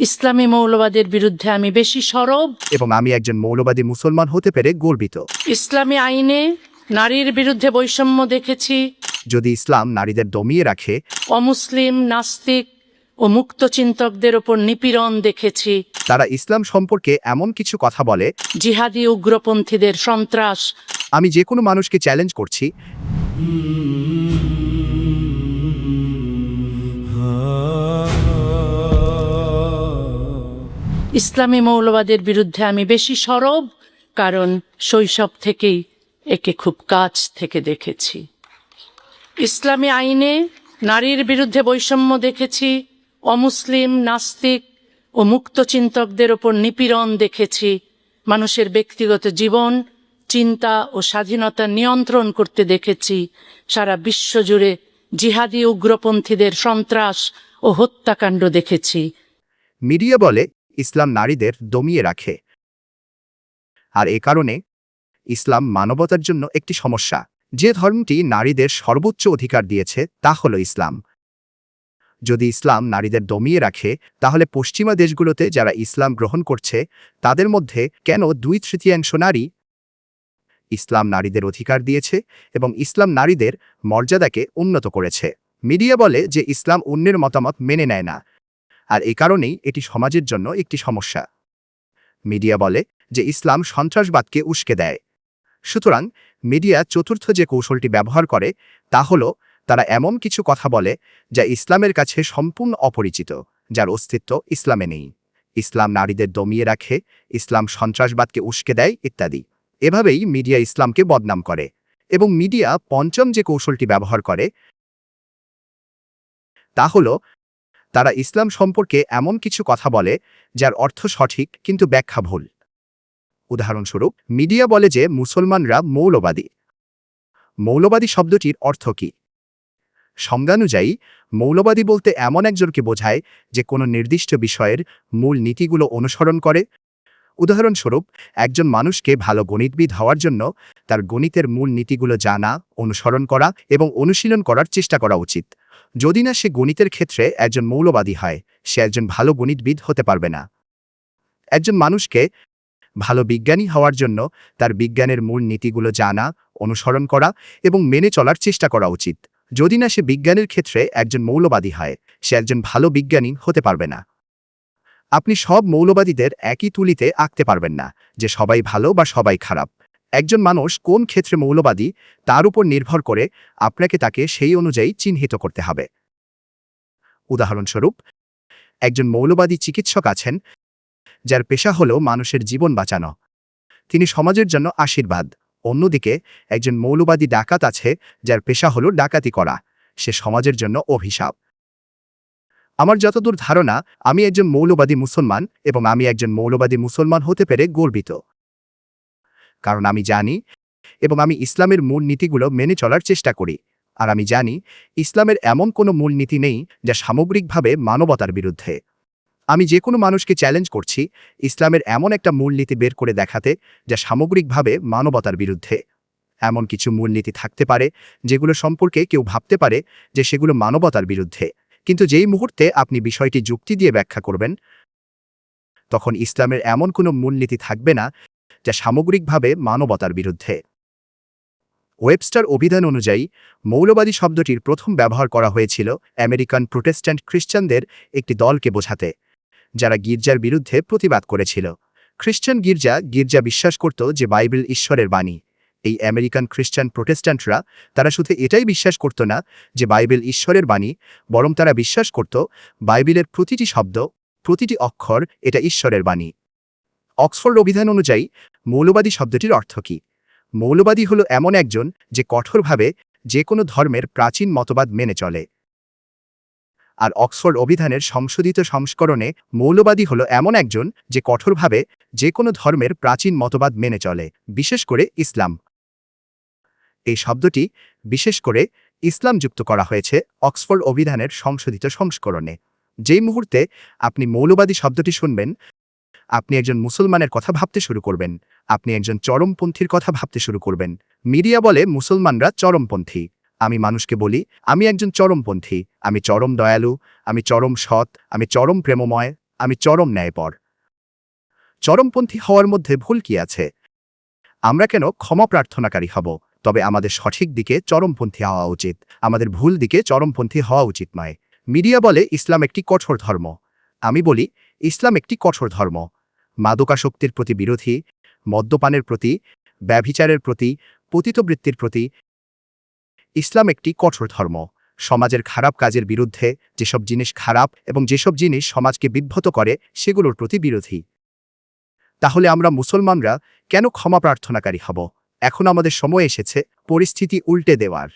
ইসলামী মৌলবাদের বিরুদ্ধে আমি বেশি সরব এবং আমি একজন মৌলবাদী মুসলমান হতে পেরে গর্বিত। ইসলামী আইনে নারীর বিরুদ্ধে বৈষম্য দেখেছি। যদি ইসলাম নারীদের দমিয়ে রাখে, অমুসলিম, নাস্তিক ও মুক্তচিন্তকদের ওপর নিপীড়ন দেখেছি। তারা ইসলাম সম্পর্কে এমন কিছু কথা বলে, জিহাদি উগ্রপন্থীদের সন্ত্রাস। আমি যে কোনো মানুষকে চ্যালেঞ্জ করছি, ইসলামী মৌলবাদের বিরুদ্ধে আমি বেশি সরব, কারণ শৈশব থেকেই একে খুব কাছ থেকে দেখেছি। ইসলামী আইনে নারীর বিরুদ্ধে বৈষম্য দেখেছি। অমুসলিম, নাস্তিক ও মুক্তচিন্তকদের ওপর নিপীড়ন দেখেছি। মানুষের ব্যক্তিগত জীবন, চিন্তা ও স্বাধীনতা নিয়ন্ত্রণ করতে দেখেছি। সারা বিশ্বজুড়ে জিহাদি উগ্রপন্থীদের সন্ত্রাস ও হত্যাকাণ্ড দেখেছি। মিডিয়া বলে ইসলাম নারীদের দমিয়ে রাখে, আর এ কারণে ইসলাম মানবতার জন্য একটি সমস্যা। যে ধর্মটি নারীদের সর্বোচ্চ অধিকার দিয়েছে তা হলো ইসলাম। যদি ইসলাম নারীদের দমিয়ে রাখে, তাহলে পশ্চিমা দেশগুলোতে যারা ইসলাম গ্রহণ করছে তাদের মধ্যে কেন 2/3 নারী? ইসলাম নারীদের অধিকার দিয়েছে এবং ইসলাম নারীদের মর্যাদাকে উন্নত করেছে। মিডিয়া বলে যে ইসলাম অন্যের মতামত মেনে নেয় না, আর এ কারণেই এটি সমাজের জন্য একটি সমস্যা। মিডিয়া বলে যে ইসলাম সন্ত্রাসবাদকে উস্কে দেয়। সুতরাং মিডিয়া চতুর্থ যে কৌশলটি ব্যবহার করে তা হল তারা এমন কিছু কথা বলে যা ইসলামের কাছে সম্পূর্ণ অপরিচিত, যার অস্তিত্ব ইসলামে নেই। ইসলাম নারীদের দমিয়ে রাখে, ইসলাম সন্ত্রাসবাদকে উস্কে দেয় ইত্যাদি। এভাবেই মিডিয়া ইসলামকে বদনাম করে। এবং মিডিয়া পঞ্চম যে কৌশলটি ব্যবহার করে তা হল তারা ইসলাম সম্পর্কে এমন কিছু কথা বলে যার অর্থ সঠিক কিন্তু ব্যাখ্যা ভুল। উদাহরণস্বরূপ, মিডিয়া বলে যে মুসলমানরা মৌলবাদী। মৌলবাদী শব্দটির অর্থ কী? সংজ্ঞানুযায়ী মৌলবাদী বলতে এমন একজনকে বোঝায় যে কোনো নির্দিষ্ট বিষয়ের মূল নীতিগুলো অনুসরণ করে। উদাহরণস্বরূপ, একজন মানুষকে ভালো গণিতবিদ হওয়ার জন্য তার গণিতের মূল নীতিগুলো জানা, অনুসরণ করা এবং অনুশীলন করার চেষ্টা করা উচিত। যদি না সে গণিতের ক্ষেত্রে একজন মৌলবাদী হয়, সে একজন ভালো গণিতবিদ হতে পারবে না। একজন মানুষকে ভালো বিজ্ঞানী হওয়ার জন্য তার বিজ্ঞানের মূল নীতিগুলো জানা, অনুসরণ করা এবং মেনে চলার চেষ্টা করা উচিত। যদি না সে বিজ্ঞানের ক্ষেত্রে একজন মৌলবাদী হয়, সে একজন ভালো বিজ্ঞানী হতে পারবে না। আপনি সব মৌলবাদীদের একই তুলিতে আঁকতে পারবেন না যে সবাই ভালো বা সবাই খারাপ। একজন মানুষ কোন ক্ষেত্রে মৌলবাদী তার উপর নির্ভর করে আপনাকে তাকে সেই অনুযায়ী চিহ্নিত করতে হবে। উদাহরণস্বরূপ, একজন মৌলবাদী চিকিৎসক আছেন যার পেশা হল মানুষের জীবন বাঁচানো। তিনি সমাজের জন্য আশীর্বাদ। অন্যদিকে একজন মৌলবাদী ডাকাত আছে যার পেশা হল ডাকাতি করা। সে সমাজের জন্য অভিশাপ। আমার যতদূর ধারণা, আমি একজন মৌলবাদী মুসলমান এবং আমি একজন মৌলবাদী মুসলমান হতে পেরে গর্বিত। কারণ আমি জানি এবং আমি ইসলামের মূল নীতিগুলো মেনে চলার চেষ্টা করি। আর আমি জানি ইসলামের এমন কোনো মূল নীতি নেই যা সামগ্রিকভাবে মানবতার বিরুদ্ধে। আমি যে কোনো মানুষকে চ্যালেঞ্জ করছি ইসলামের এমন একটা মূলনীতি বের করে দেখাতে যা সামগ্রিকভাবে মানবতার বিরুদ্ধে। এমন কিছু মূলনীতি থাকতে পারে যেগুলো সম্পর্কে কেউ ভাবতে পারে যে সেগুলো মানবতার বিরুদ্ধে, কিন্তু যেই মুহূর্তে আপনি বিষয়টি যুক্তি দিয়ে ব্যাখ্যা করবেন, তখন ইসলামের এমন কোনো মূলনীতি থাকবে না যা সামগ্রিকভাবে মানবতার বিরুদ্ধে। ওয়েবস্টার অভিধান অনুযায়ী মৌলবাদী শব্দটির প্রথম ব্যবহার করা হয়েছিল আমেরিকান প্রোটেস্ট্যান্ট খ্রিস্টানদের একটি দলকে বোঝাতে, যারা গির্জার বিরুদ্ধে প্রতিবাদ করেছিল। খ্রিস্টান গির্জা বিশ্বাস করত যে বাইবেল ঈশ্বরের বাণী। এই আমেরিকান খ্রিস্টান প্রোটেস্ট্যান্টরা তারা শুধু এটাই বিশ্বাস করত না যে বাইবেল ঈশ্বরের বাণী, বরং তারা বিশ্বাস করত বাইবেলের প্রতিটি শব্দ, প্রতিটি অক্ষর এটা ঈশ্বরের বাণী। অক্সফোর্ড অভিধান অনুযায়ী মৌলবাদী শব্দটির অর্থ কী? মৌলবাদী হল এমন একজন যে কঠোরভাবে যে কোনো ধর্মের প্রাচীন মতবাদ মেনে চলে। আর অক্সফোর্ড অভিধানের সংশোধিত সংস্করণে মৌলবাদী হল এমন একজন যে কঠোরভাবে যে কোনো ধর্মের প্রাচীন মতবাদ মেনে চলে, বিশেষ করে ইসলাম। এই শব্দটি বিশেষ করে ইসলাম যুক্ত করা হয়েছে অক্সফোর্ড অভিধানের সংশোধিত সংস্করণে। যেই মুহূর্তে আপনি মৌলবাদী শব্দটি শুনবেন, আপনি একজন মুসলমানের কথা ভাবতে শুরু করবেন, আপনি একজন চরমপন্থীর কথা ভাবতে শুরু করবেন। মিডিয়া বলে মুসলমানরা চরমপন্থী। আমি মানুষকে বলি আমি একজন চরমপন্থী, আমি চরম দয়ালু, আমি চরম সৎ, আমি চরম প্রেমময়, আমি চরম ন্যায়পর। চরমপন্থী হওয়ার মধ্যে ভুল কি আছে? আমরা কেন ক্ষমা প্রার্থনাকারী হব? তবে আমাদের সঠিক দিকে চরমপন্থী হওয়া উচিত, আমাদের ভুল দিকে চরমপন্থী হওয়া উচিত নয়। মিডিয়া বলে ইসলাম একটি কঠোর ধর্ম। আমি বলি ইসলাম একটি কঠোর ধর্ম। মাদকাসক্তির প্রতি বিরোধী, মদ্যপানের প্রতি, ব্যভিচারের প্রতি, পতিতবৃত্তির প্রতি। ইসলাম একটি কঠোর ধর্ম। সমাজের খারাপ কাজের বিরুদ্ধে, যেসব জিনিস খারাপ এবং যেসব জিনিস সমাজকে বিভ্রত করে সেগুলোর প্রতি বিরোধী। তাহলে আমরা মুসলমানরা কেন ক্ষমা প্রার্থনাকারী হব? এখন আমাদের সময় এসেছে পরিস্থিতি উল্টে দেওয়ার।